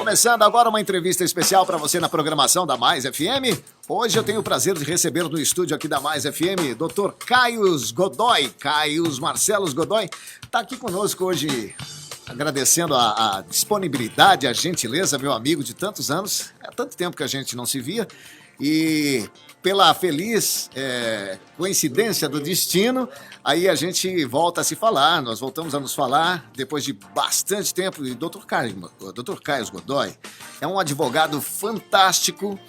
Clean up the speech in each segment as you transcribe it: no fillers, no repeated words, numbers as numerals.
Começando agora uma entrevista especial para você na programação da Mais FM. Hoje eu tenho o prazer de receber no estúdio aqui da Mais FM, Dr. Caius Godoy, Caius Marcelos Godoy, está aqui conosco hoje, agradecendo a disponibilidade, a gentileza, meu amigo de tantos anos, há tanto tempo que a gente não se via, e pela feliz coincidência do destino, aí a gente volta a se falar, nós voltamos a nos falar depois de bastante tempo. E Dr. Caius Godoy é um advogado fantástico,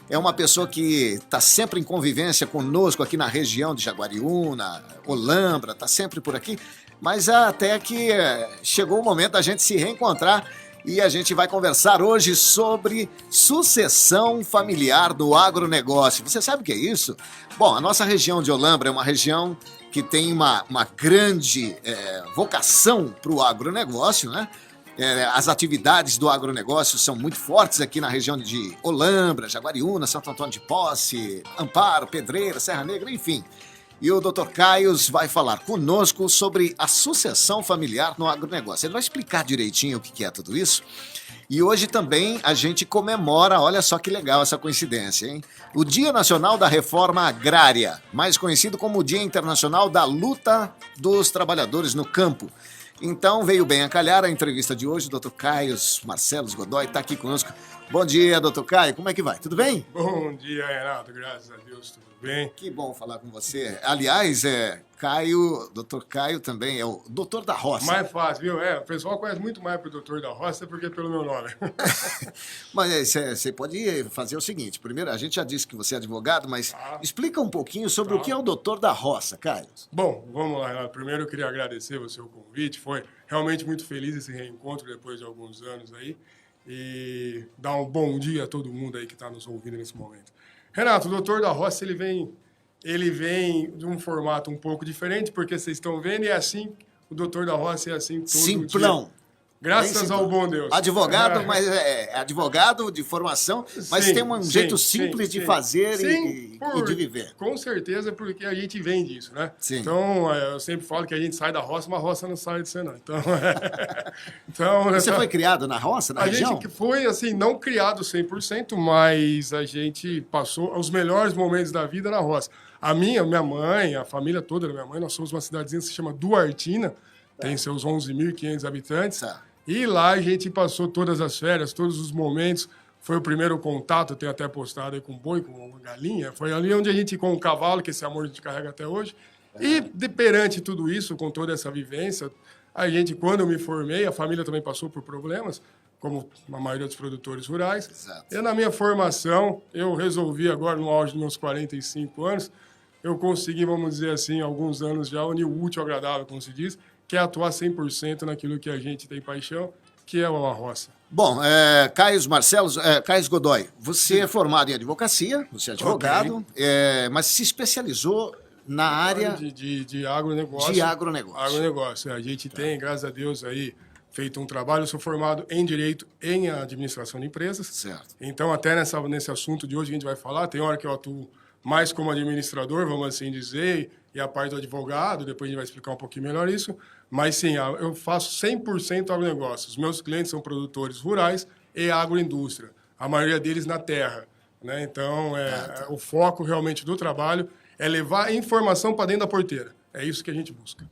é uma pessoa que está sempre em convivência conosco aqui na região de Jaguariúna, Olambra, está sempre por aqui, mas até que chegou o momento da gente se reencontrar. E a gente vai conversar hoje sobre sucessão familiar do agronegócio. Você sabe o que é isso? Bom, a nossa região de Olambra é uma região que tem uma grande vocação para o agronegócio, né? As atividades do agronegócio são muito fortes aqui na região de Olambra, Jaguariúna, Santo Antônio de Posse, Amparo, Pedreira, Serra Negra, enfim. E o Dr. Caius vai falar conosco sobre a sucessão familiar no agronegócio. Ele vai explicar direitinho o que é tudo isso. E hoje também a gente comemora, olha só que legal essa coincidência, hein? O Dia Nacional da Reforma Agrária, mais conhecido como o Dia Internacional da Luta dos Trabalhadores no Campo. Então veio bem a calhar a entrevista de hoje. O Dr. Caius Marcelos Godoy está aqui conosco. Bom dia, doutor Caio. Como é que vai? Tudo bem? Bom dia, Renato. Graças a Deus, tudo bem. Que bom falar com você. Aliás, doutor Caio também é o doutor da roça. Mais fácil, viu? O pessoal conhece muito mais pro doutor da roça porque é pelo meu nome. Mas você pode fazer o seguinte. Primeiro, a gente já disse que você é advogado, mas explica um pouquinho sobre o que é o doutor da roça, Caio. Bom, vamos lá, Renato. Primeiro eu queria agradecer você o convite. Foi realmente muito feliz esse reencontro depois de alguns anos aí. E dar um bom dia a todo mundo aí que está nos ouvindo nesse momento. Renato, o doutor da roça, ele vem de um formato um pouco diferente, porque vocês estão vendo, e é assim, o doutor da roça é assim todo Simplão. dia. Graças ao bom Deus. Advogado, mas é advogado de formação, mas tem um jeito simples de fazer e de viver. Com certeza, porque a gente vem disso, né? Sim. Então, eu sempre falo que a gente sai da roça, mas a roça não sai de você, não. Então, Você foi criado na roça, na região? A gente foi, assim, não criado 100%, mas a gente passou os melhores momentos da vida na roça. Minha mãe, a família toda da minha mãe, nós somos uma cidadezinha que se chama Duartina, tem seus 11.500 habitantes. E lá a gente passou todas as férias, todos os momentos. Foi o primeiro contato, eu tenho até postado aí com boi, com uma galinha. Foi ali onde a gente, com o cavalo, que esse amor a gente carrega até hoje. E perante tudo isso, com toda essa vivência, a gente, quando eu me formei, a família também passou por problemas, como a maioria dos produtores rurais. Exato. E na minha formação, eu resolvi agora, no auge dos meus 45 anos, eu consegui, vamos dizer assim, alguns anos já, unir o útil ao agradável, como se diz, que é atuar 100% naquilo que a gente tem paixão, que é a roça. Bom, Caius Godoy, você é formado em advocacia, você é advogado, mas se especializou na área de agronegócio. De agronegócio. Agronegócio. A gente tem, graças a Deus, aí feito um trabalho. Eu sou formado em Direito em Administração de Empresas. Certo. Então, até nesse assunto de hoje que a gente vai falar, tem hora que eu atuo mais como administrador, vamos assim dizer, e a parte do advogado, depois a gente vai explicar um pouquinho melhor isso. Mas sim, eu faço 100% agronegócio. Os meus clientes são produtores rurais e agroindústria, a maioria deles na terra, né? Então, o foco realmente do trabalho é levar informação para dentro da porteira. É isso que a gente busca.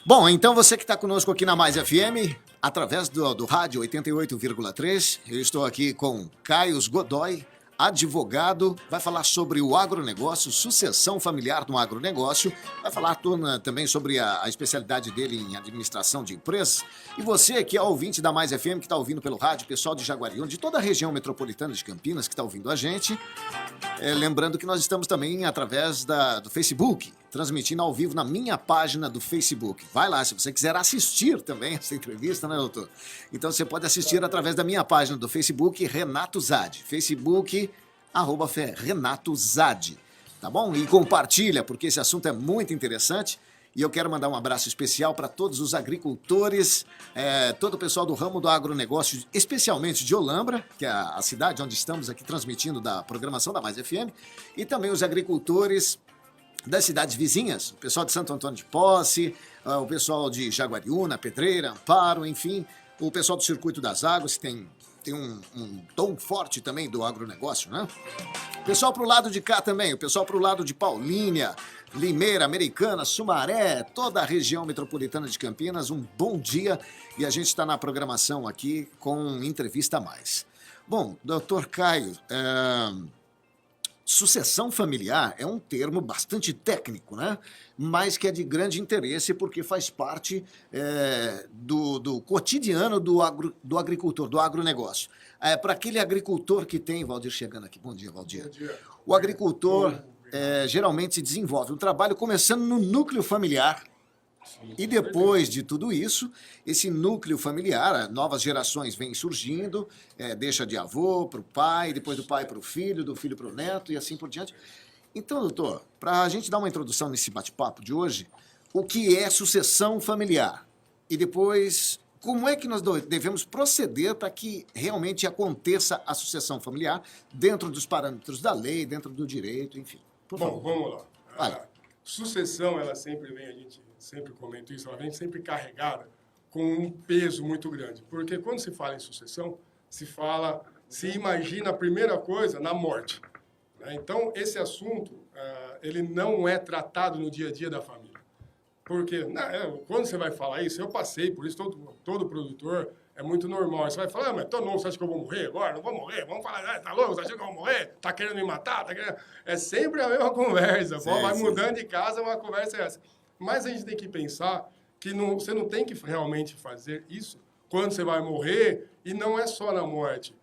Bom, então você que está conosco aqui na Mais FM, através do rádio 88,3, eu estou aqui com Caius Godoy, advogado, vai falar sobre o agronegócio, sucessão familiar no agronegócio, vai falar também sobre a especialidade dele em administração de empresas. E você que é ouvinte da Mais FM, que está ouvindo pelo rádio, pessoal de Jaguariúna, de toda a região metropolitana de Campinas que está ouvindo a gente, lembrando que nós estamos também através do Facebook, transmitindo ao vivo na minha página do Facebook. Vai lá, se você quiser assistir também essa entrevista, né, doutor? Então você pode assistir através da minha página do Facebook, Renato Zadi. Facebook, @Renato Zadi. Tá bom? E compartilha, porque esse assunto é muito interessante. E eu quero mandar um abraço especial para todos os agricultores, todo o pessoal do ramo do agronegócio, especialmente de Olambra, que é a cidade onde estamos aqui transmitindo da programação da Mais FM, e também os agricultores das cidades vizinhas, o pessoal de Santo Antônio de Posse, o pessoal de Jaguariúna, Pedreira, Amparo, enfim, o pessoal do Circuito das Águas, que tem tem um tom forte também do agronegócio, né? Pessoal pro lado de cá também, o pessoal pro lado de Paulínia, Limeira, Americana, Sumaré, toda a região metropolitana de Campinas, um bom dia. E a gente está na programação aqui com Entrevista Mais. Bom, doutor Caio, sucessão familiar é um termo bastante técnico, né? Mas que é de grande interesse porque faz parte do cotidiano do agricultor, do agronegócio. Para aquele agricultor que tem... Valdir chegando aqui. Bom dia, Valdir. Bom dia. O agricultor geralmente desenvolve um trabalho começando no núcleo familiar. Sim, E depois de tudo isso, esse núcleo familiar, novas gerações vêm surgindo, deixa de avô para o pai, depois do pai para o filho, do filho para o neto e assim por diante. Então, doutor, para a gente dar uma introdução nesse bate-papo de hoje, o que é sucessão familiar? E depois, como é que nós devemos proceder para que realmente aconteça a sucessão familiar dentro dos parâmetros da lei, dentro do direito, enfim. Por favor. Bom, vamos lá. Vai. Sucessão, ela sempre vem, a gente sempre comenta isso, ela vem sempre carregada com um peso muito grande. Porque quando se fala em sucessão, se imagina a primeira coisa na morte. Né? Então, esse assunto, ele não é tratado no dia a dia da família. Porque quando você vai falar isso, eu passei por isso, todo produtor, é muito normal. Você vai falar, mas tô novo, você acha que eu vou morrer agora? Não vou morrer. Vamos falar, tá louco? Você acha que eu vou morrer? Tá querendo me matar? É sempre a mesma conversa. Sim, vai sim. mudando de casa, uma conversa é essa. Mas a gente tem que pensar que você não tem que realmente fazer isso quando você vai morrer, e não é só na morte.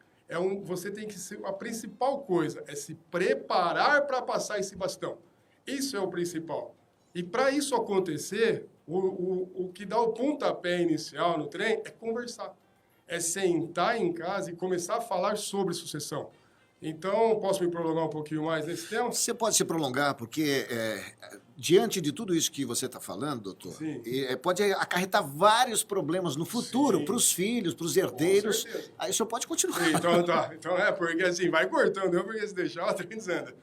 Você tem que ser, a principal coisa é se preparar para passar esse bastão. Isso é o principal. E para isso acontecer, o que dá o pontapé inicial no trem é conversar. É sentar em casa e começar a falar sobre sucessão. Então, posso me prolongar um pouquinho mais nesse tema? Você pode se prolongar, porque diante de tudo isso que você está falando, doutor, pode acarretar vários problemas no futuro para os filhos, para os herdeiros. Aí o senhor pode continuar. Então, tá. Então, porque assim, vai cortando, porque se deixar, o trem desanda.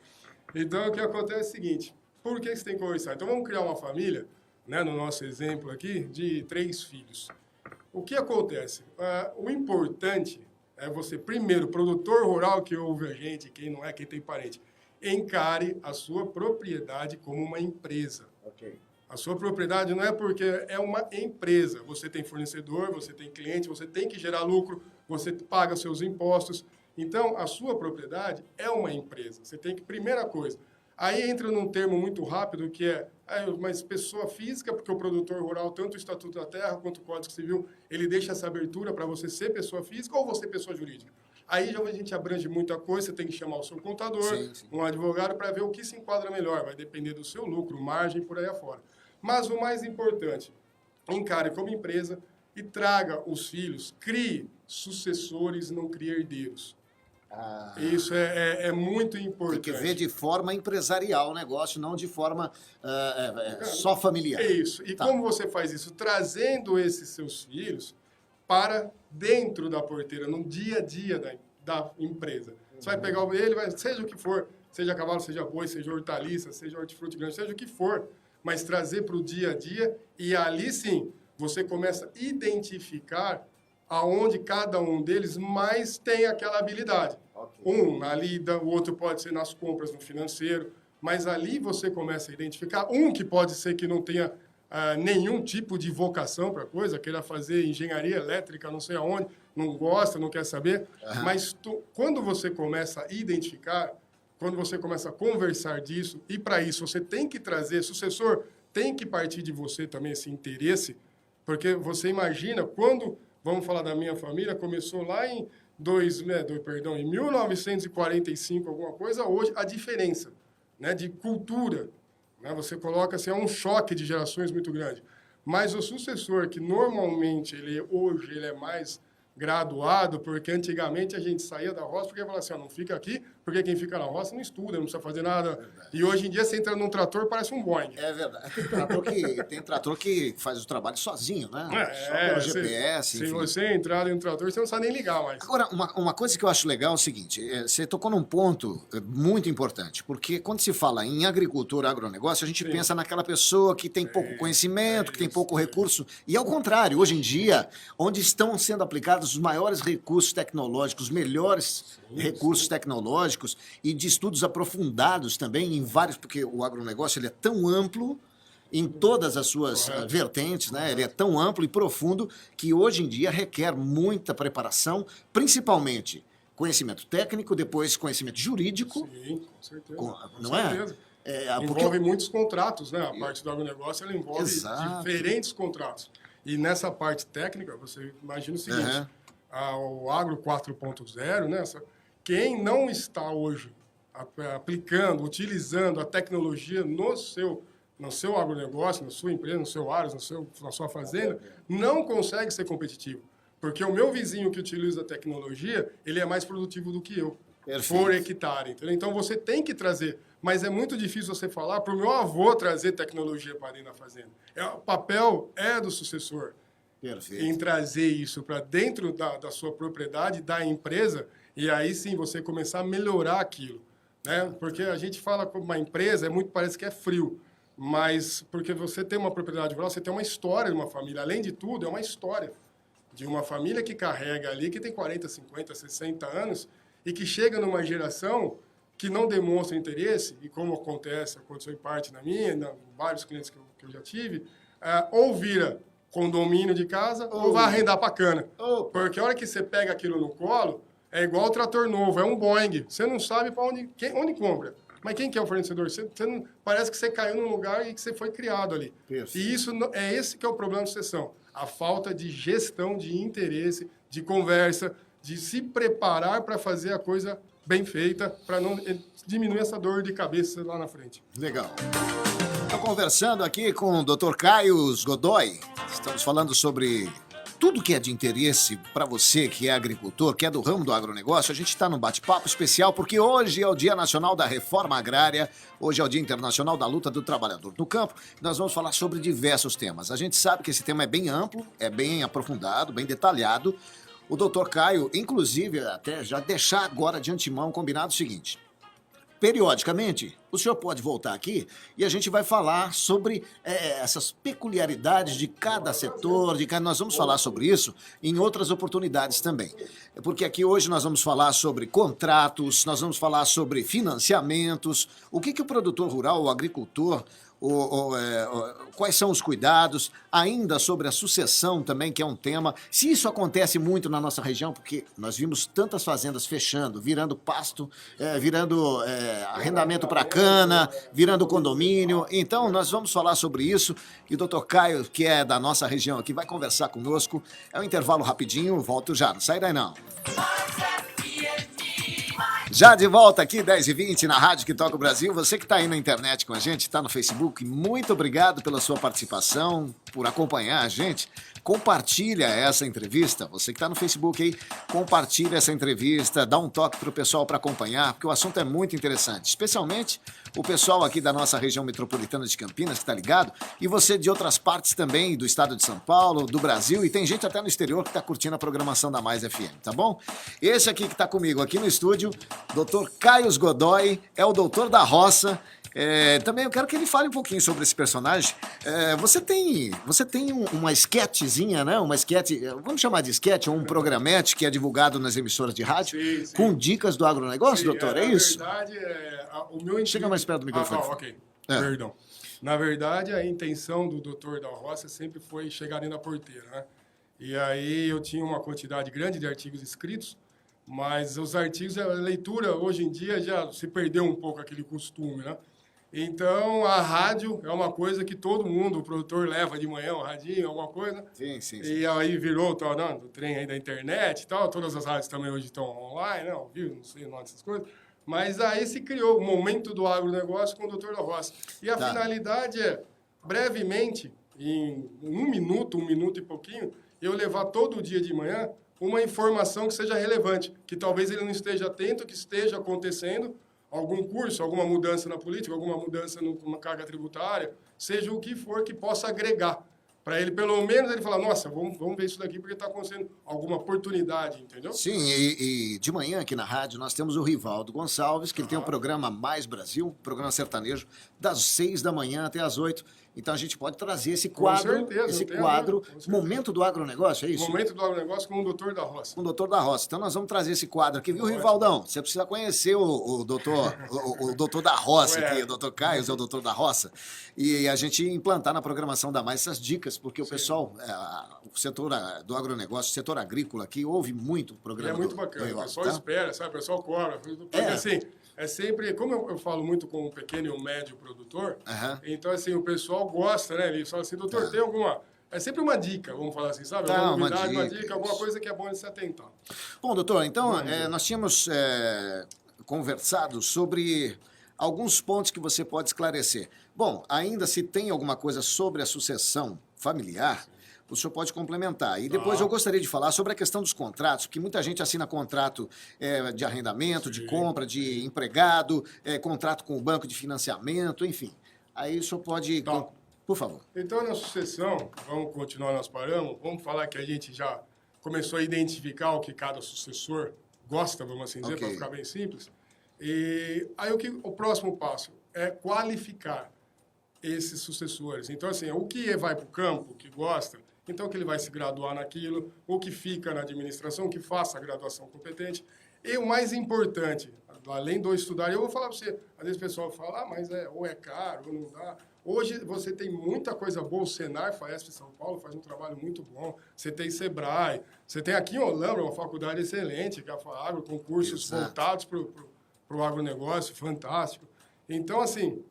Então, o que acontece é o seguinte, por que você tem que conversar? Então, vamos criar uma família, né, no nosso exemplo aqui, de 3 filhos. O que acontece? O importante é você, primeiro, produtor rural que ouve a gente, quem não é, quem tem parente, encare a sua propriedade como uma empresa. Ok. A sua propriedade não é porque é uma empresa. Você tem fornecedor, você tem cliente, você tem que gerar lucro, você paga seus impostos. Então, a sua propriedade é uma empresa. Você tem que, primeira coisa, aí entra num termo muito rápido que mas pessoa física, porque o produtor rural, tanto o Estatuto da Terra quanto o Código Civil, ele deixa essa abertura para você ser pessoa física ou você pessoa jurídica. Aí já a gente abrange muita coisa, você tem que chamar o seu contador, sim. Um advogado, para ver o que se enquadra melhor. Vai depender do seu lucro, margem, por aí afora. Mas o mais importante, encare como empresa e traga os filhos, crie sucessores, não crie herdeiros. Isso é muito importante. Tem que ver de forma empresarial o negócio, não de forma só familiar. É isso. E como você faz isso? Trazendo esses seus filhos para dentro da porteira, no dia a dia da empresa. Você vai pegar ele, seja o que for, seja cavalo, seja boi, seja hortaliça, seja hortifruti grande, seja o que for, mas trazer para o dia a dia, e ali sim, você começa a identificar aonde cada um deles mais tem aquela habilidade. Okay. Um na lida, o outro pode ser nas compras, no financeiro, mas ali você começa a identificar um que pode ser que não tenha nenhum tipo de vocação para a coisa, queira fazer engenharia elétrica, não sei aonde, não gosta, não quer saber, mas quando você começa a identificar, quando você começa a conversar disso, e para isso você tem que trazer, sucessor tem que partir de você também esse interesse, porque você imagina quando... Vamos falar da minha família, começou lá em 1945, alguma coisa, hoje a diferença, né, de cultura, né, você coloca assim, é um choque de gerações muito grande. Mas o sucessor, que normalmente hoje ele é mais graduado, porque antigamente a gente saía da roça porque falava assim, não fica aqui, porque quem fica na roça não estuda, não precisa fazer nada. E hoje em dia você entra num trator, parece um Boeing. É verdade. Tem trator que faz o trabalho sozinho, né? Só pelo GPS, se enfim. você entrar em um trator, você não sabe nem ligar mais. Agora, uma coisa que eu acho legal é o seguinte, você tocou num ponto muito importante, porque quando se fala em agricultura, agronegócio, a gente pensa naquela pessoa que tem pouco conhecimento, que tem pouco recurso, e ao contrário, hoje em dia, onde estão sendo aplicados os maiores recursos tecnológicos, os melhores recursos tecnológicos e de estudos aprofundados também em vários, porque o agronegócio ele é tão amplo em todas as suas vertentes, né? Ele é tão amplo e profundo que hoje em dia requer muita preparação, principalmente conhecimento técnico, depois conhecimento jurídico. Sim, com certeza. Não é? Certeza. Envolve muitos contratos, né? A parte do agronegócio ela envolve diferentes contratos. E nessa parte técnica, você imagina o seguinte, o Agro 4.0, né? Quem não está hoje aplicando, utilizando a tecnologia no seu agronegócio, na sua empresa, no seu área, na sua fazenda, não consegue ser competitivo. Porque o meu vizinho que utiliza a tecnologia, ele é mais produtivo do que eu, por hectare. Entendeu? Então, você tem que trazer. Mas é muito difícil você falar para o meu avô trazer tecnologia para dentro da fazenda. O papel é do sucessor em trazer isso para dentro da sua propriedade, da empresa, e aí sim você começar a melhorar aquilo. Né? Porque a gente fala como uma empresa, parece que é frio. Mas porque você tem uma propriedade rural, você tem uma história de uma família. Além de tudo, é uma história de uma família que carrega ali, que tem 40, 50, 60 anos, e que chega numa geração que não demonstra interesse, e como aconteceu em parte na minha, em vários clientes que eu já tive, ou vira condomínio de casa, ou vai arrendar para cana. Porque a hora que você pega aquilo no colo, é igual o trator novo, é um Boeing. Você não sabe para onde compra. Mas quem que é o fornecedor? Parece que você caiu num lugar e que você foi criado ali. Isso. E esse que é o problema da sucessão. A falta de gestão, de interesse, de conversa, de se preparar para fazer a coisa bem feita, para não diminuir essa dor de cabeça lá na frente. Legal. Estou conversando aqui com o Dr. Caio Godoy. Estamos falando sobre tudo que é de interesse para você que é agricultor, que é do ramo do agronegócio. A gente está num bate-papo especial porque hoje é o Dia Nacional da Reforma Agrária, hoje é o Dia Internacional da Luta do Trabalhador no Campo. Nós vamos falar sobre diversos temas. A gente sabe que esse tema é bem amplo, é bem aprofundado, bem detalhado. O doutor Caio, inclusive, até já deixar agora de antemão combinado o seguinte: periodicamente, o senhor pode voltar aqui e a gente vai falar sobre essas peculiaridades de cada setor, nós vamos falar sobre isso em outras oportunidades também. Porque aqui hoje nós vamos falar sobre contratos, nós vamos falar sobre financiamentos, o que o produtor rural, o agricultor, quais são os cuidados, ainda sobre a sucessão também, que é um tema. Se isso acontece muito na nossa região, porque nós vimos tantas fazendas fechando, virando pasto, virando arrendamento para cana, virando condomínio. Então, nós vamos falar sobre isso. E o doutor Caio, que é da nossa região aqui, vai conversar conosco. É um intervalo rapidinho, volto já, não sai daí não. Já de volta aqui, 10h20, na Rádio que Toca o Brasil. Você que está aí na internet com a gente, está no Facebook, muito obrigado pela sua participação, por acompanhar a gente. Compartilha essa entrevista. Você que está no Facebook aí, compartilha essa entrevista, dá um toque para o pessoal para acompanhar, porque o assunto é muito interessante. Especialmente o pessoal aqui da nossa região metropolitana de Campinas, que está ligado, e você de outras partes também, do estado de São Paulo, do Brasil, e tem gente até no exterior que está curtindo a programação da Mais FM, tá bom? Esse aqui que está comigo aqui no estúdio, Dr. Caio Godoy, é o doutor da roça. Também eu quero que ele fale um pouquinho sobre esse personagem. Você tem uma esquetezinha, né? Uma esquete, vamos chamar de esquete, ou um programete que é divulgado nas emissoras de rádio, sim. Com dicas do agronegócio, sim, doutor, é isso? Na verdade, o meu intuito... Chega mais perto do microfone. Ok, perdão. Na verdade, a intenção do doutor da roça sempre foi chegar dentro da porteira, né? E aí eu tinha uma quantidade grande de artigos escritos, mas os artigos, a leitura hoje em dia já se perdeu um pouco aquele costume, né? Então, a rádio é uma coisa que todo mundo, o produtor leva de manhã, o radinho, alguma coisa. Sim. E aí virou o trem aí da internet e tal. Todas as rádios também hoje estão online, ao vivo, não sei o nome dessas coisas. Mas aí se criou o momento do agronegócio com o doutor da roça. E a finalidade é, brevemente, em um minuto e pouquinho, eu levar todo dia de manhã uma informação que seja relevante, que talvez ele não esteja atento, que esteja acontecendo, algum curso, alguma mudança na política, alguma mudança numa carga tributária, seja o que for que possa agregar. Para ele, pelo menos, ele falar, nossa, vamos ver isso daqui porque está acontecendo alguma oportunidade, entendeu? Sim, e de manhã aqui na rádio nós temos o Rivaldo Gonçalves, que ele tem um programa Mais Brasil, programa sertanejo, das 6 da manhã até as 8. Então a gente pode trazer esse quadro, Momento do Agronegócio, é isso? Momento do Agronegócio com o doutor da Roça. Com o doutor da Roça. Então nós vamos trazer esse quadro aqui, viu, Rivaldão? Você precisa conhecer o doutor da Roça aqui, o doutor Caio é o doutor da Roça. E a gente implantar na programação da Mais essas dicas, porque o pessoal, o setor do agronegócio, o setor agrícola aqui, ouve muito o programa. É muito bacana, o pessoal espera, sabe? O pessoal cobra. Porque assim, é sempre, como eu falo muito com o pequeno e o médio produtor, então assim, o pessoal gosta, né? Ele fala assim, doutor, tem alguma... É sempre uma dica, vamos falar assim, sabe? Alguma novidade, uma dica, alguma coisa que é bom de se atentar. Bom, doutor, então nós tínhamos conversado sobre alguns pontos que você pode esclarecer. Bom, ainda se tem alguma coisa sobre a sucessão familiar, o senhor pode complementar. E depois eu gostaria de falar sobre a questão dos contratos, porque muita gente assina contrato de arrendamento, de compra, de empregado, contrato com o banco de financiamento, enfim. Aí o senhor pode... Por favor. Então, na sucessão, vamos continuar, nós paramos, vamos falar que a gente já começou a identificar o que cada sucessor gosta, vamos assim dizer, para ficar bem simples. E aí o próximo passo é qualificar esses sucessores. Então, assim, o que vai para o campo, que gosta, então que ele vai se graduar naquilo, o que fica na administração, que faça a graduação competente. E o mais importante, além do estudar, eu vou falar para você, às vezes o pessoal fala, mas ou é caro, ou não dá. Hoje você tem muita coisa boa, o Senar, FAESP de São Paulo faz um trabalho muito bom, você tem Sebrae, você tem aqui em Olambra uma faculdade excelente, que é a FAAGRO, com cursos voltados para o agronegócio, fantástico. Então, assim,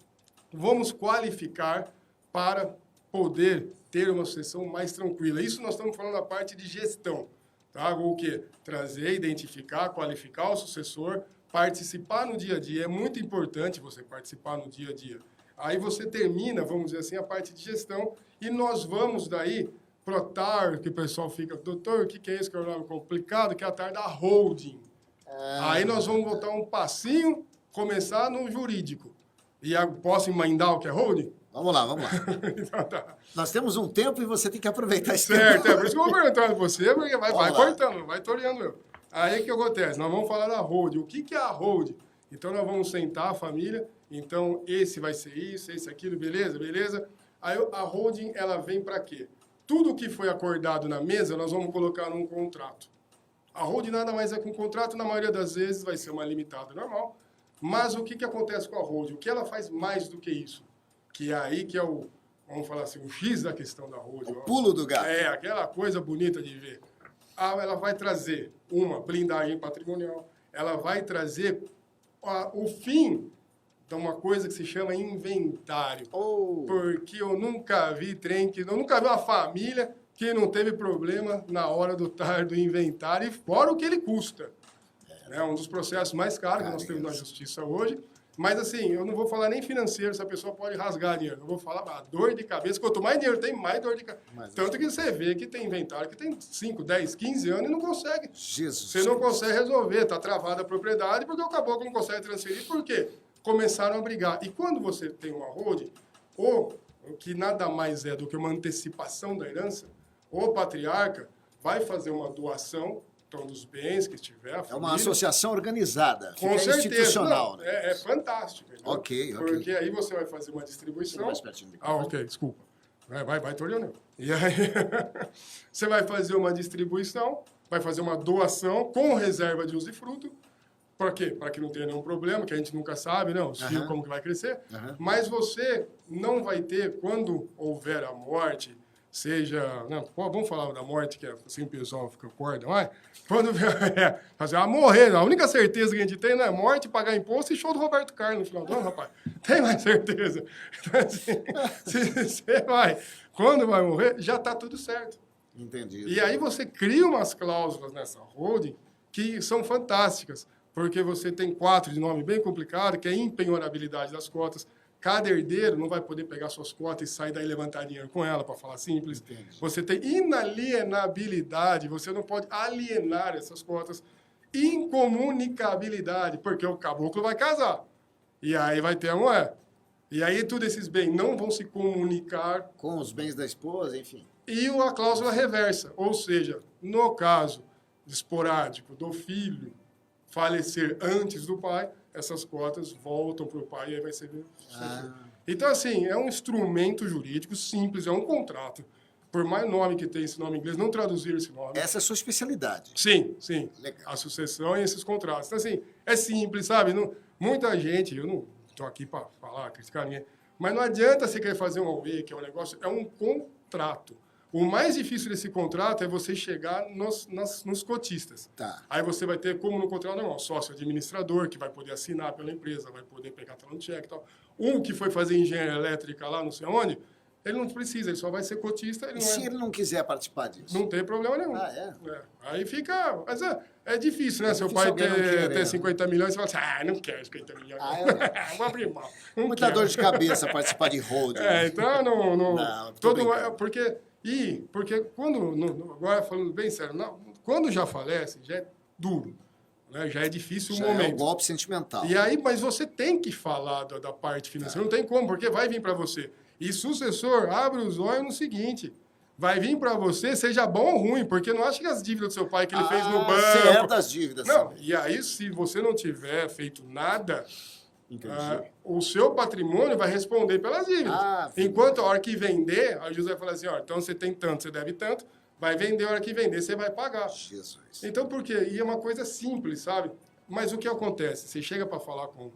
vamos qualificar para poder ter uma sucessão mais tranquila. Isso nós estamos falando da parte de gestão, tá? O quê? Trazer, identificar, qualificar o sucessor, participar no dia a dia. É muito importante você participar no dia a dia. Aí você termina, vamos dizer assim, a parte de gestão e nós vamos daí para o TAR, que o pessoal fica, doutor, o que é isso que é um nome complicado, que é a TAR da holding. Aí nós vamos voltar um passinho, começar no jurídico. E posso emendar o que é holding? Vamos lá. Então, tá. Nós temos um tempo e você tem que aproveitar esse tempo. Certo, por isso que eu vou perguntando você, porque vai cortando, vai toreando eu. Aí o que acontece? Nós vamos falar da holding. O que é a holding? Então, nós vamos sentar a família. Então, esse vai ser isso, esse aquilo, beleza? Aí, a holding, ela vem para quê? Tudo que foi acordado na mesa, nós vamos colocar num contrato. A holding nada mais é que um contrato, na maioria das vezes, vai ser uma limitada normal. Mas o que acontece com a holding? O que ela faz mais do que isso? Que é aí que é vamos falar assim, o X da questão da holding. O pulo do gato. É, aquela coisa bonita de ver. Ela vai trazer uma blindagem patrimonial, ela vai trazer o fim de uma coisa que se chama inventário. Porque eu nunca vi eu nunca vi uma família que não teve problema na hora do inventário, e fora o que ele custa. É um dos processos mais caros que nós temos na justiça hoje. Mas, assim, eu não vou falar nem financeiro, se a pessoa pode rasgar dinheiro. Eu vou falar a dor de cabeça. Quanto mais dinheiro tem, mais dor de cabeça. Tanto que você vê que tem inventário que tem 5, 10, 15 anos e não consegue. Você não consegue resolver. Está travada a propriedade porque o caboclo não consegue transferir. Por quê? Começaram a brigar. E quando você tem uma holding, ou que nada mais é do que uma antecipação da herança, o patriarca vai fazer uma doação dos bens que tiver, a família. É uma associação organizada, com certeza, institucional. Não, é fantástico. Entendeu? Ok. Porque aí você vai fazer uma distribuição. Ok, desculpa. Vai te olhando. E aí você vai fazer uma distribuição, vai fazer uma doação com reserva de usufruto. Para quê? Para que não tenha nenhum problema, que a gente nunca sabe, não, os filhos como que vai crescer. Mas você não vai ter, quando houver a morte, seja... Não, vamos falar da morte, que assim o pessoal fica corda, mas quando morrer, a única certeza que a gente tem não é morte, pagar imposto e show do Roberto Carlos no final do ano, rapaz. Tem mais certeza. Então, assim, você quando vai morrer, já está tudo certo. Entendi. E aí você cria umas cláusulas nessa holding que são fantásticas, porque você tem 4 de nome bem complicado, que é impenhorabilidade das cotas. Cada herdeiro não vai poder pegar suas cotas e sair daí e levantar dinheiro com ela, para falar simples. Entendi. Você tem inalienabilidade, você não pode alienar essas cotas. Incomunicabilidade, porque o caboclo vai casar. E aí vai ter a moeda. E aí todos esses bens não vão se comunicar com os bens da esposa, enfim. E a cláusula reversa, ou seja, no caso esporádico do filho falecer antes do pai, essas cotas voltam para o pai e aí vai ser... Então, assim, é um instrumento jurídico simples, é um contrato. Por mais nome que tem esse nome em inglês, não traduzir esse nome. Essa é a sua especialidade. Sim, sim. Legal. A sucessão e esses contratos. Então, assim, é simples, sabe? Muita gente, eu não estou aqui para falar, criticar ninguém, mas não adianta você querer fazer um AUE, que é um negócio, é um contrato. O mais difícil desse contrato é você chegar nos cotistas. Tá. Aí você vai ter, como no contrato normal, sócio administrador, que vai poder assinar pela empresa, vai poder pegar talão cheque e tal. Um que foi fazer engenharia elétrica lá, não sei onde, ele não precisa, ele só vai ser cotista. Ele E se ele não quiser participar disso? Não tem problema nenhum. Ah, é? Aí fica... Mas é difícil, né? É Seu difícil pai alguém não ter querer. 50 milhões e você fala assim, não quero 50 milhões. Vou abrir mão. Não Muita quero. dor de cabeça participar de holding. Então não... Não, tô brincando. Porque quando... agora, falando bem sério, quando já falece, já é duro. Né? Já é difícil Já o momento. é um golpe sentimental. E aí, mas você tem que falar da parte financeira. Não tem como, porque vai vir para você. E sucessor, abre os olhos no seguinte. Vai vir para você, seja bom ou ruim, porque não acha que as dívidas do seu pai que ele fez no banco... Você herda as dívidas. Não, e aí, se você não tiver feito nada, Entendi. o seu patrimônio vai responder pelas dívidas. Enquanto a hora que vender, a juiz vai falar assim, ó, então você tem tanto, você deve tanto, vai vender, a hora que vender, você vai pagar. Jesus. Então, por quê? E é uma coisa simples, sabe? Mas o que acontece? Você chega para falar com...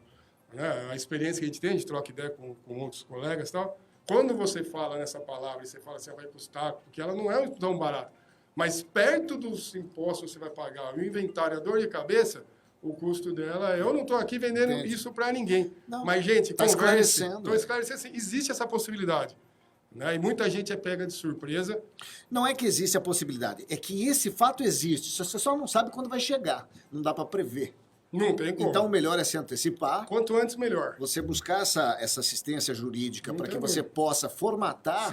Né, a experiência que a gente tem, a gente troca ideia com outros colegas e tal. Quando você fala nessa palavra e você fala assim, vai custar, porque ela não é tão barata, mas perto dos impostos que você vai pagar, o inventário, a dor de cabeça, o custo dela, eu não estou aqui vendendo isso para ninguém. Não, mas, gente, tá esclarecendo. Estou esclarecendo, assim, existe essa possibilidade. Né? E muita gente é pega de surpresa. Não é que existe a possibilidade, é que esse fato existe, você só não sabe quando vai chegar, não dá para prever. Não tem como. Então, o melhor é se antecipar. Quanto antes, melhor. Você buscar essa assistência jurídica para que você possa formatar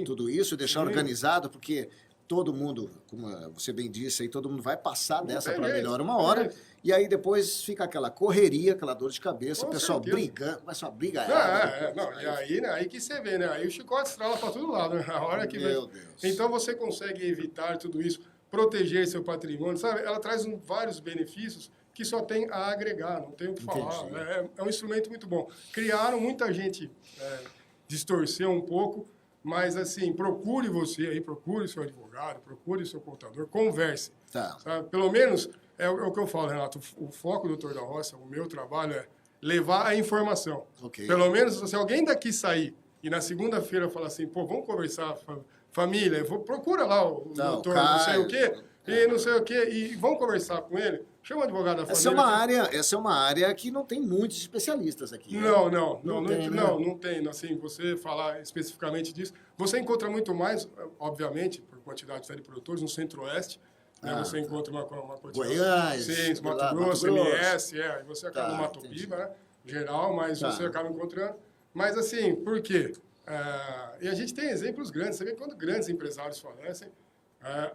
tudo isso, deixar organizado, porque todo mundo, como você bem disse, aí todo mundo vai passar dessa para melhor uma hora, e aí depois fica aquela correria, aquela dor de cabeça, o pessoal brigando, vai só briga. E aí que você vê, né? Aí o chicote estrala para todo lado, né? A hora que Meu Deus. Então você consegue evitar tudo isso, proteger seu patrimônio, sabe? Ela traz vários benefícios que só tem a agregar, não tem o que falar. É um instrumento muito bom. Criaram, muita gente distorceu um pouco, mas assim, procure seu advogado, procure seu contador, converse. Tá. Sabe? Pelo menos, é o que eu falo, Renato, o foco do Doutor da Roça, o meu trabalho é levar a informação. Okay. Pelo menos, se alguém daqui sair e na segunda-feira falar assim, pô, vamos conversar, família, procura lá o doutor, não sei o quê, e não sei o quê, e vamos conversar com ele. Chama o advogado da família. Essa é uma área que não tem muitos especialistas aqui. Não tem. Assim, você falar especificamente disso. Você encontra muito mais, obviamente, por quantidade de produtores, no Centro-Oeste. Né? Você encontra uma quantidade... Goiás, sim, Mato Grosso, MS, aí você acaba no Mato Piba, né? Geral, mas você acaba encontrando. Mas assim, por quê? E a gente tem exemplos grandes. Você vê quando grandes empresários falecem,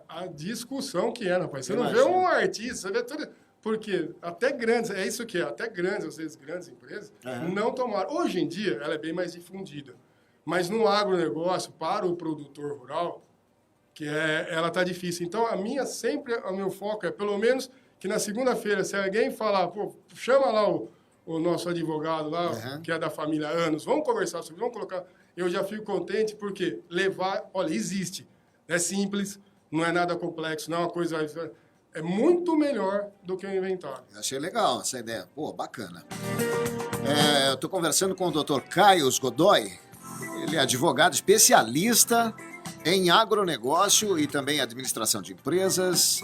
a discussão que é, rapaz. Você não vê um artista, você vê tudo... Porque até grandes, é isso que é, até grandes, às vezes grandes empresas, não tomaram. Hoje em dia, ela é bem mais difundida. Mas no agronegócio, para o produtor rural, ela está difícil. Então, o meu foco é, pelo menos, que na segunda-feira, se alguém falar, pô, chama lá o nosso advogado lá, que é da família há anos, vamos conversar sobre, vamos colocar... Eu já fico contente porque olha, existe. É simples, não é nada complexo, não é uma coisa... É muito melhor do que o inventário. Achei legal essa ideia. Pô, bacana. Eu estou conversando com o Dr. Caio Godoy. Ele é advogado especialista em agronegócio e também administração de empresas.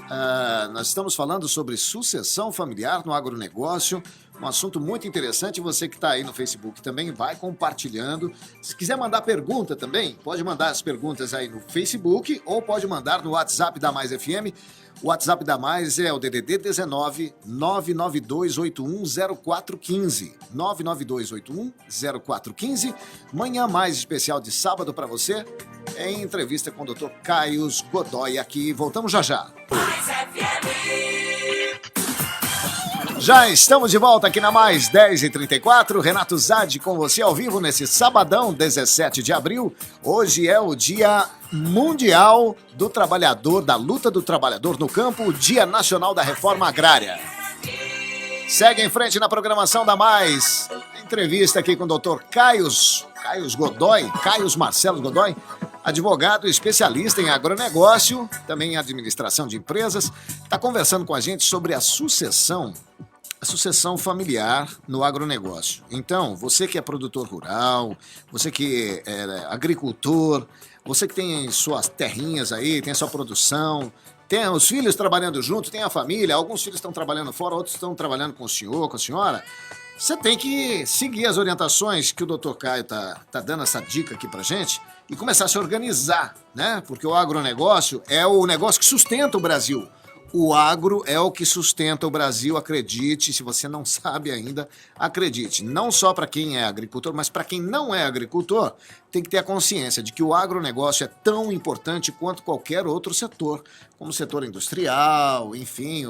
Nós estamos falando sobre sucessão familiar no agronegócio. Um assunto muito interessante. Você que está aí no Facebook também vai compartilhando. Se quiser mandar pergunta também, pode mandar as perguntas aí no Facebook ou pode mandar no WhatsApp da Mais FM. O WhatsApp da Mais é o DDD 19 992810415. 992810415. Manhã mais especial de sábado para você, em entrevista com o Dr. Caio Godoy aqui. Voltamos já já. Mais FM. Já estamos de volta aqui na Mais 10h34. Renato Zadi com você ao vivo nesse sabadão, 17 de abril. Hoje é o Dia Mundial do Trabalhador, da Luta do Trabalhador no Campo, o Dia Nacional da Reforma Agrária. Segue em frente na programação da Mais. Entrevista aqui com o doutor Caius Godoy, Caius Marcelo Godoy, advogado especialista em agronegócio, também em administração de empresas. Está conversando com a gente sobre a sucessão familiar no agronegócio. Então, você que é produtor rural, você que é agricultor, você que tem suas terrinhas aí, tem a sua produção, tem os filhos trabalhando junto, tem a família, alguns filhos estão trabalhando fora, outros estão trabalhando com o senhor, com a senhora. Você tem que seguir as orientações que o doutor Caio tá dando essa dica aqui pra gente e começar a se organizar, né? Porque o agronegócio é o negócio que sustenta o Brasil. O agro é o que sustenta o Brasil, acredite. Se você não sabe ainda, acredite. Não só para quem é agricultor, mas para quem não é agricultor, tem que ter a consciência de que o agronegócio é tão importante quanto qualquer outro setor, como o setor industrial, enfim.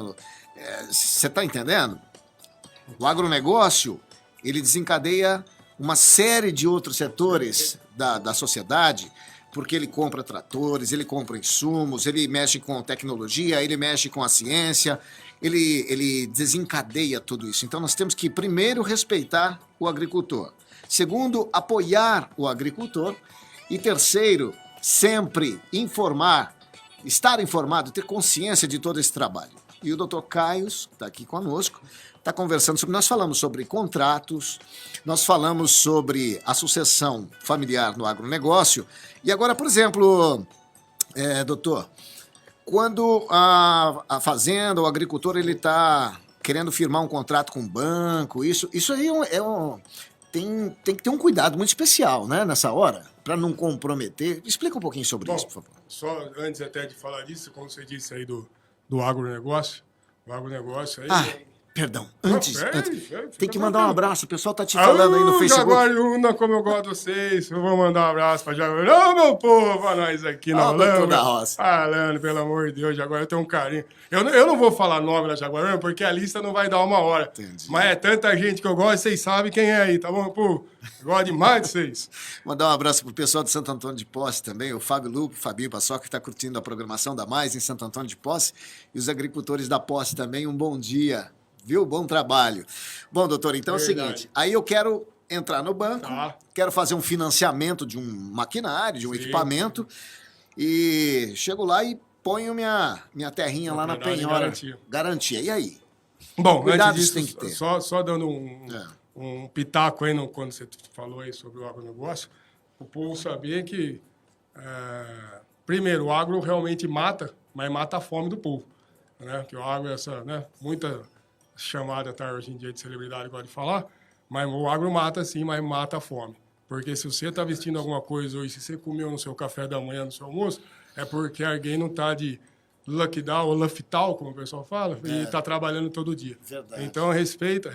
Você está entendendo? O agronegócio, ele desencadeia uma série de outros setores da sociedade, porque ele compra tratores, ele compra insumos, ele mexe com tecnologia, ele mexe com a ciência, ele desencadeia tudo isso. Então nós temos que, primeiro, respeitar o agricultor. Segundo, apoiar o agricultor. E terceiro, sempre informar, estar informado, ter consciência de todo esse trabalho. E o doutor Caio está aqui conosco, está conversando sobre... Nós falamos sobre contratos, nós falamos sobre a sucessão familiar no agronegócio. E agora, por exemplo, doutor, quando a fazenda, o agricultor, ele está querendo firmar um contrato com um banco, isso aí tem que ter um cuidado muito especial, né, nessa hora, para não comprometer. Explica um pouquinho sobre isso, por favor. Só antes até de falar disso, como você disse aí do agronegócio, o agronegócio aí... Perdão, antes, tem que mandar um abraço, o pessoal tá te falando aí no Facebook. Jaguariúna, como eu gosto de vocês, eu vou mandar um abraço pra Jaguariúna. Ô, meu povo, a nós aqui na Holanda. Falando, pelo amor de Deus, Jaguariúna, eu tenho um carinho. Eu não vou falar nome da Jaguariúna, porque a lista não vai dar uma hora. Entendi. Mas é tanta gente que eu gosto, vocês sabem quem é aí, tá bom, povo? Eu gosto demais de vocês. Mandar um abraço pro pessoal de Santo Antônio de Posse também, o Fábio Lupo, o Fabinho Paçoca, que tá curtindo a programação da Mais em Santo Antônio de Posse, e os agricultores da Posse também, um bom dia. Viu? Bom trabalho. Bom, doutor, então é o seguinte, aí eu quero entrar no banco, quero fazer um financiamento de um maquinário, de um equipamento, e chego lá e ponho minha terrinha lá na penhora. Garantia. E aí? Bom, cuidados antes disso, tem que ter. Só dando um pitaco aí quando você falou aí sobre o agronegócio, o povo saber que, primeiro, o agro realmente mata, mas mata a fome do povo. Né? Que o agro é essa, né? Muita chamada tá, hoje em dia de celebridade, gosta de falar, mas o agro mata sim, mas mata a fome. Porque se você está vestindo alguma coisa hoje, se você comeu no seu café da manhã, no seu almoço, é porque alguém não está de lockdown ou luftal, como o pessoal fala, e está trabalhando todo dia. Verdade. Então respeita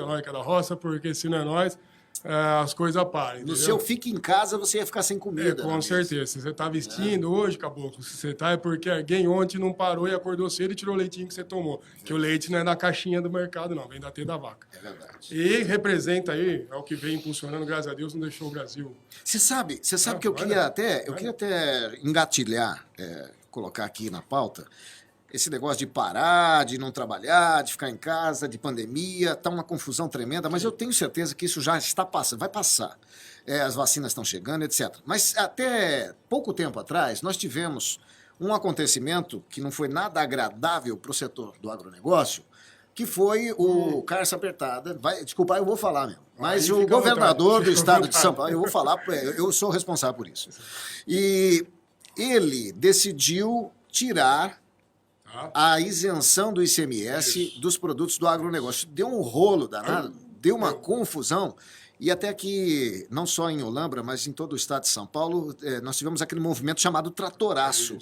nós que é da roça, porque se não é nós, as coisas param. No seu fique em casa, você ia ficar sem comida. Com certeza. Se você está vestindo hoje, caboclo, se você está, é porque alguém ontem não parou e acordou cedo e tirou o leitinho que você tomou. Que o leite não é na caixinha do mercado, não, vem da T da vaca. É verdade. E representa aí, é o que vem impulsionando, graças a Deus, não deixou o Brasil. Você sabe que eu queria até engatilhar, colocar aqui na pauta, esse negócio de parar, de não trabalhar, de ficar em casa, de pandemia, tá uma confusão tremenda, mas eu tenho certeza que isso já está passando, vai passar. As vacinas estão chegando, etc. Mas até pouco tempo atrás, nós tivemos um acontecimento que não foi nada agradável para o setor do agronegócio, que foi o Carça Apertada. Desculpa, eu vou falar mesmo. Mas o governador do estado de São Paulo, eu vou falar, eu sou responsável por isso. E ele decidiu tirar a isenção do ICMS dos produtos do agronegócio. Deu um rolo danado, deu uma confusão. E até que, não só em Olambra, mas em todo o estado de São Paulo, nós tivemos aquele movimento chamado Tratoraço.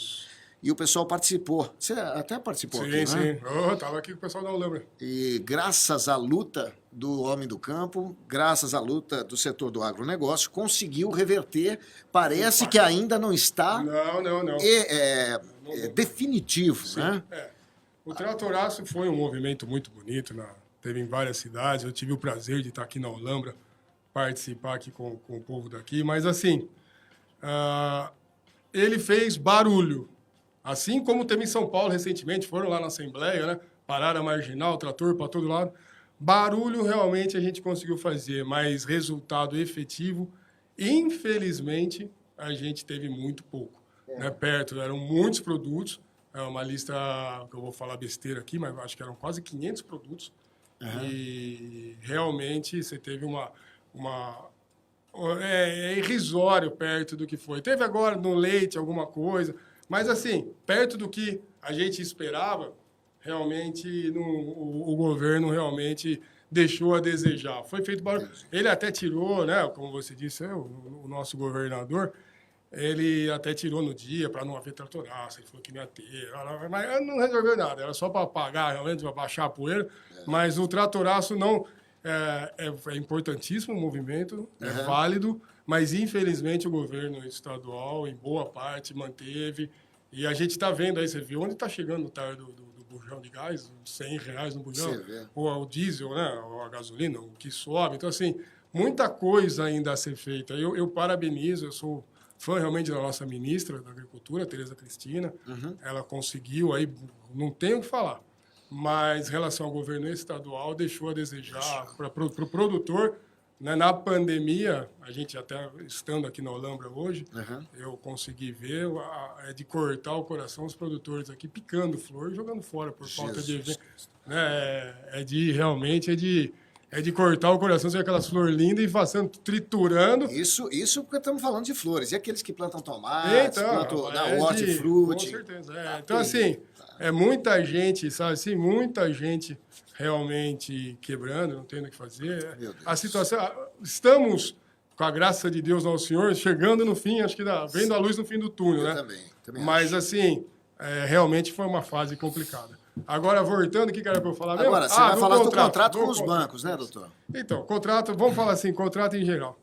E o pessoal participou. Você até participou aqui, né? Sim. Eu estava aqui com o pessoal da Olambra. E graças à luta do homem do campo, graças à luta do setor do agronegócio, conseguiu reverter. Parece que ainda não está Não. definitivo, Sim, né? O Tratoraço foi um movimento muito bonito, teve em várias cidades. Eu tive o prazer de estar aqui na Olambra, participar aqui com o povo daqui. Mas, assim, ele fez barulho. Assim como teve em São Paulo recentemente, foram lá na Assembleia, né? Pararam a marginal, trator para todo lado. Barulho realmente a gente conseguiu fazer, mas resultado efetivo, infelizmente, a gente teve muito pouco. Né? Perto, eram muitos produtos, é uma lista que eu vou falar besteira aqui, mas acho que eram quase 500 produtos. E realmente você teve é irrisório perto do que foi. Teve agora no leite alguma coisa, mas assim, perto do que a gente esperava, realmente o governo realmente deixou a desejar. Foi feito barulho. Ele até tirou, né, como você disse, o nosso governador, ele até tirou no dia para não haver tratoraço. Ele falou que não ia ter, mas não resolveu nada. Era só para apagar, realmente, para baixar a poeira. Mas o tratoraço não... É importantíssimo o movimento, é válido, mas infelizmente o governo estadual, em boa parte, manteve. E a gente está vendo aí, você viu onde está chegando o tar do bujão de gás, R$100 no bujão, ou o diesel, né, ou a gasolina, o que sobe. Então, assim, muita coisa ainda a ser feita. Eu parabenizo, eu sou fã realmente da nossa ministra da Agricultura, Tereza Cristina. Ela conseguiu, aí não tenho o que falar. Mas, em relação ao governo estadual, deixou a desejar para o produtor. Né? Na pandemia, a gente até estando aqui na Olambra hoje, eu consegui ver de cortar o coração os produtores aqui picando flor e jogando fora por falta de evento. Né? É de cortar o coração, você vê aquelas flores lindas e fazendo, triturando. Isso porque estamos falando de flores. E aqueles que plantam tomates, plantam hortifruti. Com certeza. Então, assim, muita gente, sabe assim, muita gente realmente quebrando, não tendo o que fazer. A situação... Estamos, com a graça de Deus ao Senhor, chegando no fim, acho que vendo a luz no fim do túnel, né? Também Mas, assim, realmente foi uma fase complicada. Agora, voltando, o que era para eu falar mesmo? Agora, você vai falar do contrato com os bancos, né, doutor? Então, contrato, vamos falar assim, contrato em geral.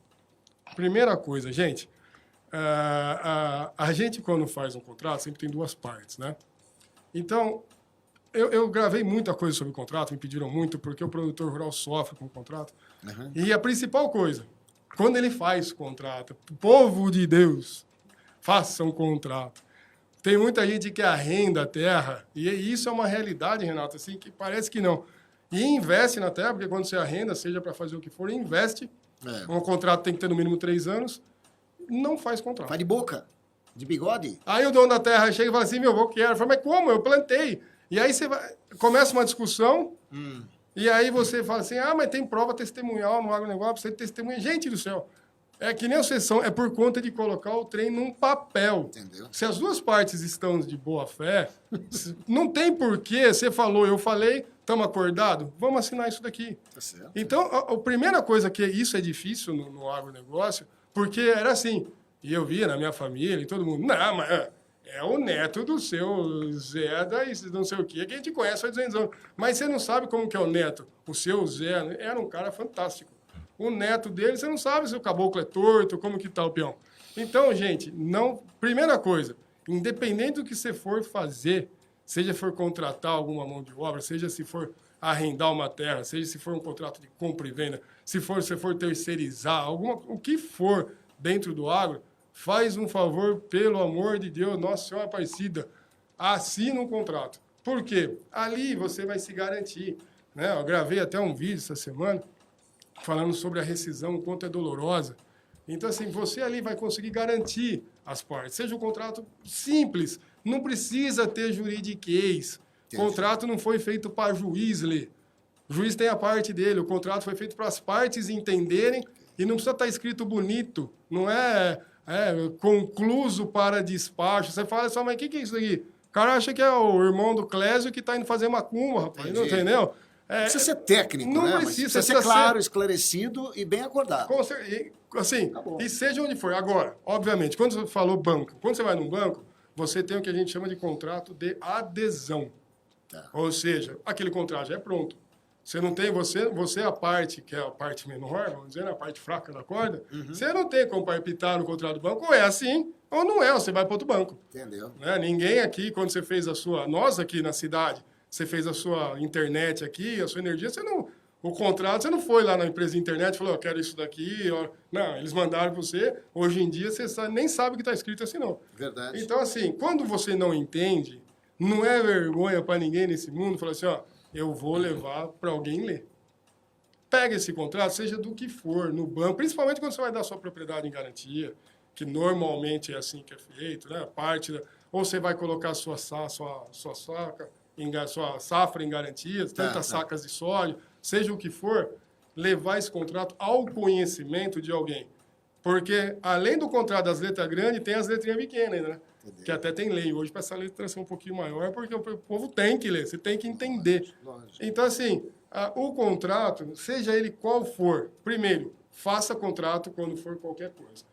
Primeira coisa, gente, a gente, quando faz um contrato, sempre tem duas partes, né? Então, eu gravei muita coisa sobre o contrato, me pediram muito, porque o produtor rural sofre com o contrato. E a principal coisa, quando ele faz contrato, povo de Deus, faça um contrato. Tem muita gente que arrenda a terra, e isso é uma realidade, Renato, assim, que parece que não. E investe na terra, porque quando você arrenda, seja para fazer o que for, investe. Um contrato tem que ter no mínimo 3 anos, não faz contrato. Faz de boca, de bigode. Aí o dono da terra chega e fala assim, meu avô quer. Eu falo, mas como? Eu plantei. E aí começa uma discussão, e aí você fala assim, mas tem prova testemunhal no agronegócio, você testemunha. Gente do céu, é que nem a sessão, é por conta de colocar o trem num papel. Entendeu? Se as duas partes estão de boa fé, não tem porquê, você falou, eu falei, estamos acordados, vamos assinar isso daqui. Tá certo. Então, a primeira coisa que isso é difícil no agronegócio, porque era assim, e eu via na minha família e todo mundo, não, mas é o neto do seu Zé, não sei o quê, que a gente conhece há 200 anos. Mas você não sabe como que é o neto. O seu Zé era um cara fantástico. O neto dele, você não sabe se o caboclo é torto, como que tá o peão. Então, gente, primeira coisa, independente do que você for fazer, seja for contratar alguma mão de obra, seja se for arrendar uma terra, seja se for um contrato de compra e venda, se for terceirizar, o que for dentro do agro, faz um favor, pelo amor de Deus, Nossa Senhora Aparecida, assina um contrato. Por quê? Ali você vai se garantir. Né? Eu gravei até um vídeo essa semana falando sobre a rescisão, o quanto é dolorosa. Então, assim, você ali vai conseguir garantir as partes. Seja um contrato simples, não precisa ter juridiquês. O contrato não foi feito para juiz ler. O juiz tem a parte dele, o contrato foi feito para as partes entenderem e não precisa estar escrito bonito, não é concluso para despacho. Você fala só, mas o que é isso aqui? O cara acha que é o irmão do Clésio que está indo fazer macumba, rapaz, não entendeu? Precisa ser técnico, não né? Precisa ser claro, esclarecido e bem acordado. Assim, e seja onde for. Agora, obviamente, quando você falou banco, quando você vai num banco, você tem o que a gente chama de contrato de adesão. Ou seja, aquele contrato já é pronto. Você não tem, você a parte, que é a parte menor, vamos dizer, a parte fraca da corda, você não tem como palpitar no contrato do banco, ou é assim, ou não é, você vai para outro banco. Entendeu? Né? Ninguém aqui, quando você fez nós aqui na cidade, você fez a sua internet aqui, a sua energia, o contrato, você não foi lá na empresa de internet e falou, eu quero isso daqui. Não, eles mandaram para você. Hoje em dia, você nem sabe o que está escrito assim, não. Verdade. Então, assim, quando você não entende, não é vergonha para ninguém nesse mundo falar assim, eu vou levar para alguém ler. pega esse contrato, seja do que for, no banco, principalmente quando você vai dar sua propriedade em garantia, que normalmente é assim que é feito, né? Ou você vai colocar sua safra em garantias, tantas sacas de soja, seja o que for, levar esse contrato ao conhecimento de alguém. Porque, além do contrato das letras grandes, tem as letrinhas pequenas, né? Entendi. Que até tem lei. Hoje, para essa letra ser um pouquinho maior, porque o povo tem que ler, você tem que entender. Lógico. Então, assim, o contrato, seja ele qual for, primeiro, faça contrato quando for qualquer coisa.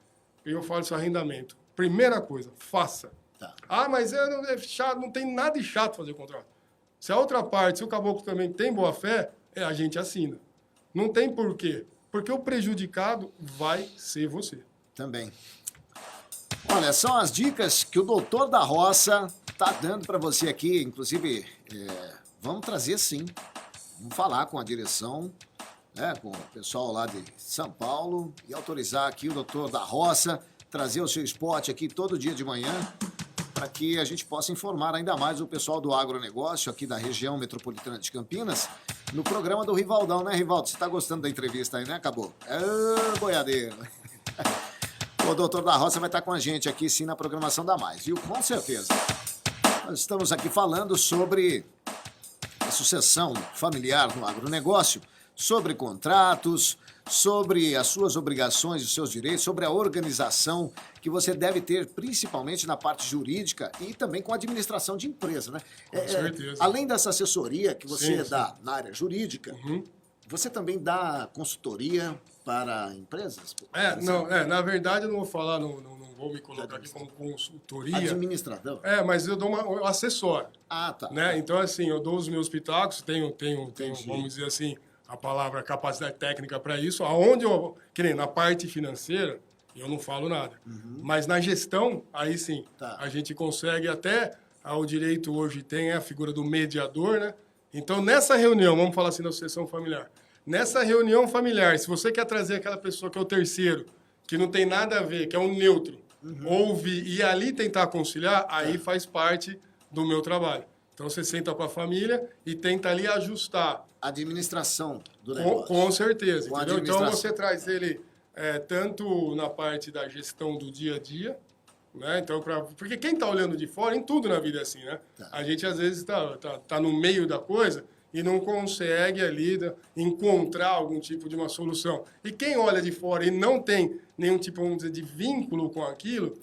Eu falo isso, arrendamento. Primeira coisa, faça. Tá. Mas é chato, não tem nada de chato fazer contrato. Se a outra parte, se o caboclo também tem boa fé, a gente assina. Não tem porquê. Porque o prejudicado vai ser você. Também. Olha, são as dicas que o doutor da Roça está dando para você aqui. Inclusive, vamos trazer sim. Vamos falar com a direção, né, com o pessoal lá de São Paulo e autorizar aqui o doutor da Roça, trazer o seu spot aqui todo dia de manhã, para que a gente possa informar ainda mais o pessoal do agronegócio aqui da região metropolitana de Campinas, no programa do Rivaldão, né, Rivaldo? Você está gostando da entrevista aí, né? Acabou. Boiadeiro. O doutor da Roça vai estar com a gente aqui, sim, na programação da Mais, viu? Com certeza. Nós estamos aqui falando sobre a sucessão familiar no agronegócio, sobre contratos, sobre as suas obrigações e os seus direitos, sobre a organização que você deve ter, principalmente na parte jurídica e também com a administração de empresa, né? Com certeza. Além dessa assessoria que você dá na área jurídica, você também dá consultoria para empresas? Na verdade eu não vou falar, não vou me colocar aqui como consultoria. Administrador? Mas eu dou eu assessoro. Tá. Né? Então, assim, eu dou os meus pitacos, tenho vamos dizer assim, a palavra capacidade técnica para isso, aonde que nem na parte financeira, eu não falo nada. Mas na gestão, aí sim, a gente consegue até, o direito hoje tem a figura do mediador, né? Então, nessa reunião, vamos falar assim da sucessão familiar, nessa reunião familiar, se você quer trazer aquela pessoa que é o terceiro, que não tem nada a ver, que é um neutro, ouvir e ali tentar conciliar, aí faz parte do meu trabalho. Então, você senta com a família e tenta ali ajustar. Administração do negócio. Com certeza, entendeu? Então, você traz ele tanto na parte da gestão do dia a dia, né? Então, porque quem está olhando de fora, em tudo na vida é assim, né? A gente, às vezes, tá no meio da coisa e não consegue ali encontrar algum tipo de uma solução. E quem olha de fora e não tem nenhum tipo, vamos dizer, de vínculo com aquilo,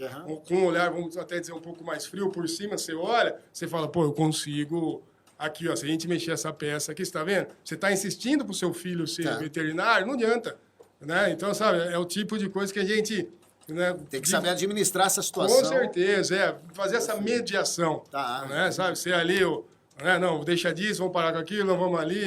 com um olhar, vamos até dizer, um pouco mais frio, por cima você olha, você fala, eu consigo... Aqui, se a gente mexer essa peça aqui, você está vendo? Você está insistindo para o seu filho ser veterinário, não adianta. Né? Então, sabe, é o tipo de coisa que a gente... Né, tem que saber administrar essa situação. Com certeza, fazer essa mediação. Né? Sabe, ser ali... não, deixa disso, vamos parar com aquilo, não vamos ali,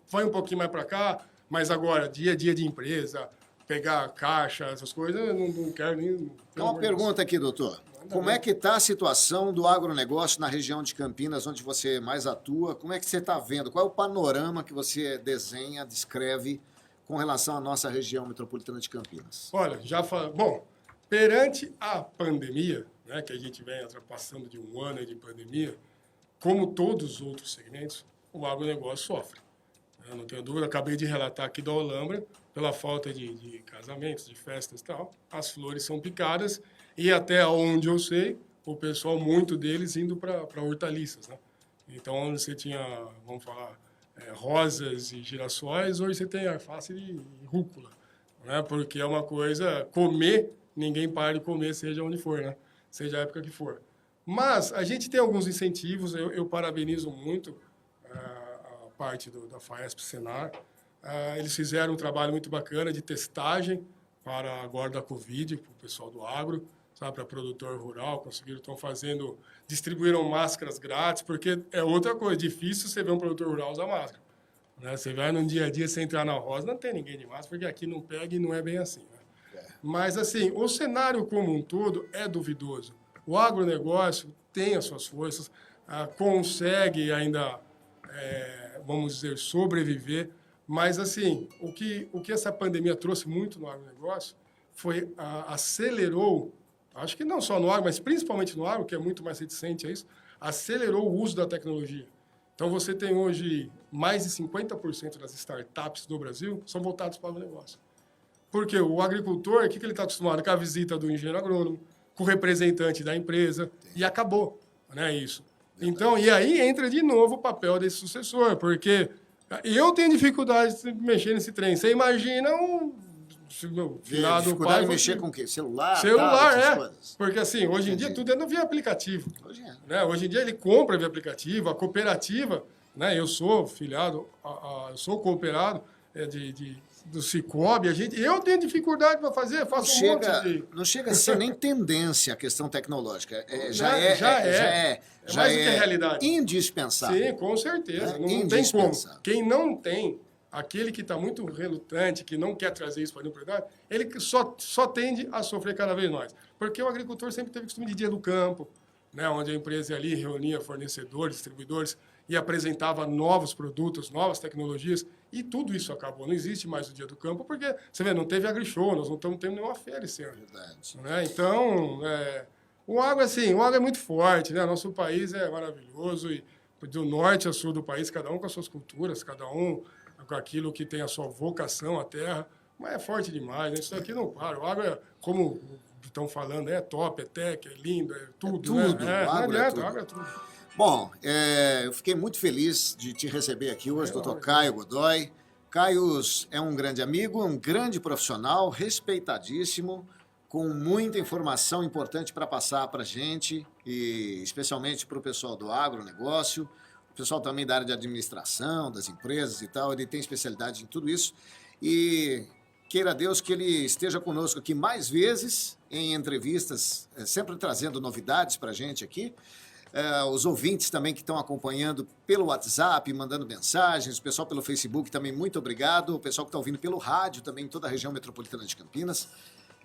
vai um pouquinho mais para cá, mas agora, dia a dia de empresa, pegar caixa, essas coisas, eu não quero nem... Uma pergunta aqui, doutor. Como é que está a situação do agronegócio na região de Campinas, onde você mais atua? Como é que você está vendo? Qual é o panorama que você desenha, descreve com relação à nossa região metropolitana de Campinas? Olha, bom, perante a pandemia, né, que a gente vem ultrapassando de um ano de pandemia, como todos os outros segmentos, o agronegócio sofre. Eu não tenho dúvida, acabei de relatar aqui da Olambra, pela falta de casamentos, de festas e tal, as flores são picadas e até onde eu sei, o pessoal, muito deles, indo para hortaliças, né? Então, onde você tinha, vamos falar, rosas e girassóis, hoje você tem alface e rúcula, né? Porque é uma coisa, comer, ninguém para de comer, seja onde for, né? Seja a época que for. Mas a gente tem alguns incentivos, eu parabenizo muito a parte da FAESP Senar. Eles fizeram um trabalho muito bacana de testagem para agora da Covid, para o pessoal do agro, sabe, para produtor rural, distribuíram máscaras grátis, porque é outra coisa, difícil você ver um produtor rural usar máscara. Né? Você vai no dia a dia, você entrar na roça, não tem ninguém de máscara, porque aqui não pega e não é bem assim. Né? Mas, assim, o cenário como um todo é duvidoso. O agronegócio tem as suas forças, consegue ainda, vamos dizer, sobreviver, mas, assim, o que essa pandemia trouxe muito no agronegócio foi, acelerou, acho que não só no agro, mas principalmente no agro, que é muito mais reticente a isso, acelerou o uso da tecnologia. Então, você tem hoje mais de 50% das startups do Brasil são voltadas para o negócio. Porque o agricultor, o que ele está acostumado? Com a visita do engenheiro agrônomo, com o representante da empresa, e acabou, né, isso. Então, e aí entra de novo o papel desse sucessor, porque eu tenho dificuldade de mexer nesse trem. Você imagina meu finado pai... de mexer com o quê? Celular, Celular, coisas. Porque assim, hoje em dia tudo é via aplicativo. Hoje é. Né? Hoje em dia ele compra via aplicativo, a cooperativa, né? Eu sou filiado, eu sou cooperado do Cicobi, eu tenho dificuldade para fazer, faço um monte de... Não chega a ser nem tendência a questão tecnológica. Já mais do que é realidade. Indispensável. Sim, com certeza. Não tem como. Quem não tem, aquele que está muito relutante, que não quer trazer isso para a propriedade, ele só tende a sofrer cada vez mais. Porque o agricultor sempre teve costume de dia do campo, né, onde a empresa ali reunia fornecedores, distribuidores e apresentava novos produtos, novas tecnologias, e tudo isso acabou. Não existe mais o dia do campo, porque, você vê, não teve agrishow, nós não estamos tendo nenhuma feira esse ano. Verdade. Né? Então, o agro é muito forte, né? Nosso país é maravilhoso, e do norte a sul do país, cada um com as suas culturas, cada um com aquilo que tem a sua vocação, a terra, mas é forte demais, né? Isso daqui não para. O agro, como estão falando, é top, é tech, é lindo, é tudo. Tudo, né? o agro é tudo. O agro é tudo. Bom, eu fiquei muito feliz de te receber aqui hoje, doutor Caio Godoy. Caio é um grande amigo, um grande profissional, respeitadíssimo, com muita informação importante para passar para a gente, e especialmente para o pessoal do agronegócio, o pessoal também da área de administração, das empresas e tal. Ele tem especialidade em tudo isso. E queira Deus que ele esteja conosco aqui mais vezes, em entrevistas, sempre trazendo novidades para a gente aqui. Os ouvintes também que estão acompanhando pelo WhatsApp, mandando mensagens, o pessoal pelo Facebook também, muito obrigado. O pessoal que está ouvindo pelo rádio também, em toda a região metropolitana de Campinas.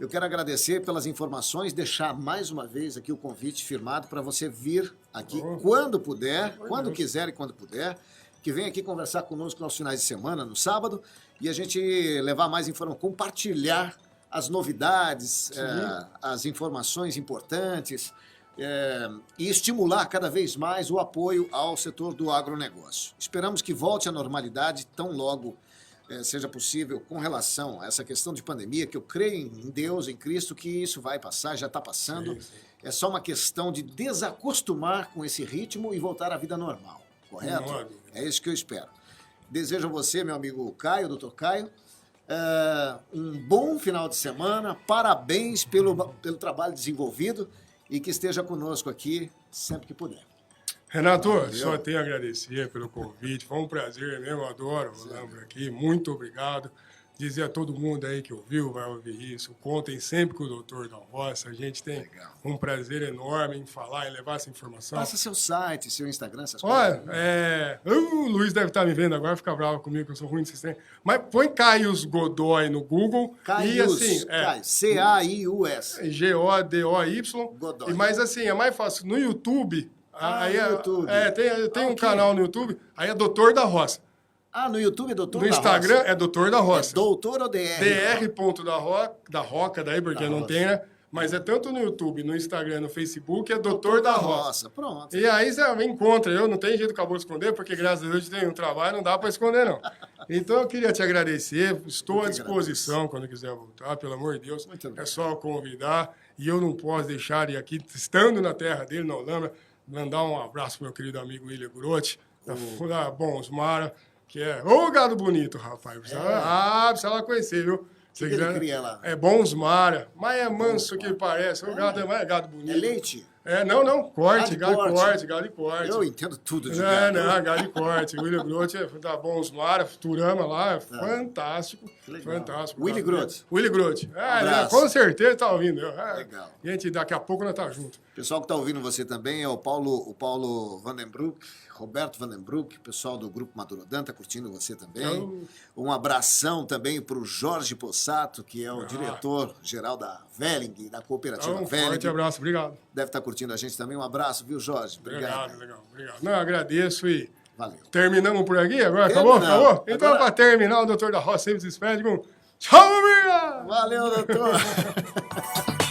Eu quero agradecer pelas informações, deixar mais uma vez aqui o convite firmado para você vir aqui quando puder, quando quiser e quando puder, que venha aqui conversar conosco nos finais de semana, no sábado, e a gente levar mais informação, compartilhar as novidades, as informações importantes, e estimular cada vez mais o apoio ao setor do agronegócio. Esperamos que volte à normalidade tão logo seja possível com relação a essa questão de pandemia, que eu creio em Deus, em Cristo, que isso vai passar, já está passando. Sim. É só uma questão de desacostumar com esse ritmo e voltar à vida normal, correto? É isso que eu espero. Desejo a você, meu amigo Caio, doutor Caio, um bom final de semana, parabéns pelo trabalho desenvolvido e que esteja conosco aqui sempre que puder. Renato, só tenho a agradecer pelo convite, foi um prazer mesmo, eu adoro o Lambra aqui, muito obrigado. Dizer a todo mundo aí que ouviu, vai ouvir isso, contem sempre com o doutor da Roça, a gente tem um prazer enorme em falar, em levar essa informação. Passa seu site, seu Instagram, essas coisas. Olha, o Luiz deve estar me vendo agora, fica bravo comigo que eu sou ruim de sistema, mas põe Caius Godoy no Google. Caius, e assim, C-A-I-U-S. G-O-D-O-Y. Godoy. Mas assim, é mais fácil, no YouTube... no YouTube. Tem um canal no YouTube, aí é Doutor da Roça. No YouTube é Doutor da Roça? No Instagram é Doutor da Roça. É doutor ou DR? Da Roca, daí, porque não tem, né? Mas é tanto no YouTube, no Instagram, no Facebook, é Doutor da Roça. Pronto. E aí você me encontra, não tem jeito que acabou de esconder, porque graças a Deus tem um trabalho, não dá para esconder, não. Então eu queria te agradecer, estou à disposição quando quiser voltar, pelo amor de Deus. É só convidar, e eu não posso deixar de aqui, estando na terra dele, na Holanda, mandar um abraço pro meu querido amigo William Grotti, da Bons Mara, que é... gado bonito, rapaz. Precisa lá conhecer, viu? Se quiser, ele cria lá? É Bons Mara, mas é manso que parece. O gado é gado bonito. É leite? Não, corte, gado de corte. Eu entendo tudo de gado. Gado de corte. O William Grotti da Bons Mara, Futurama lá, é fantástico. Fantástico. William Grotti. William Grotti. Com certeza tá ouvindo. Legal. Gente, daqui a pouco nós tá junto. O pessoal que tá ouvindo você também é o Paulo Vandenbroek, Roberto Vandenbroek, o pessoal do Grupo Madurodã tá curtindo você também. Um abração também para o Jorge Possato, que é o diretor-geral da Velling, da cooperativa Velling. Forte abraço, obrigado. Deve estar curtindo a gente também. Um abraço, viu, Jorge? Obrigado. Legal. Não, agradeço e... Valeu. Terminamos por aqui agora? Acabou? Então, para terminar, o doutor da Roça sempre se despede com... Tchau, amiga! Valeu, doutor!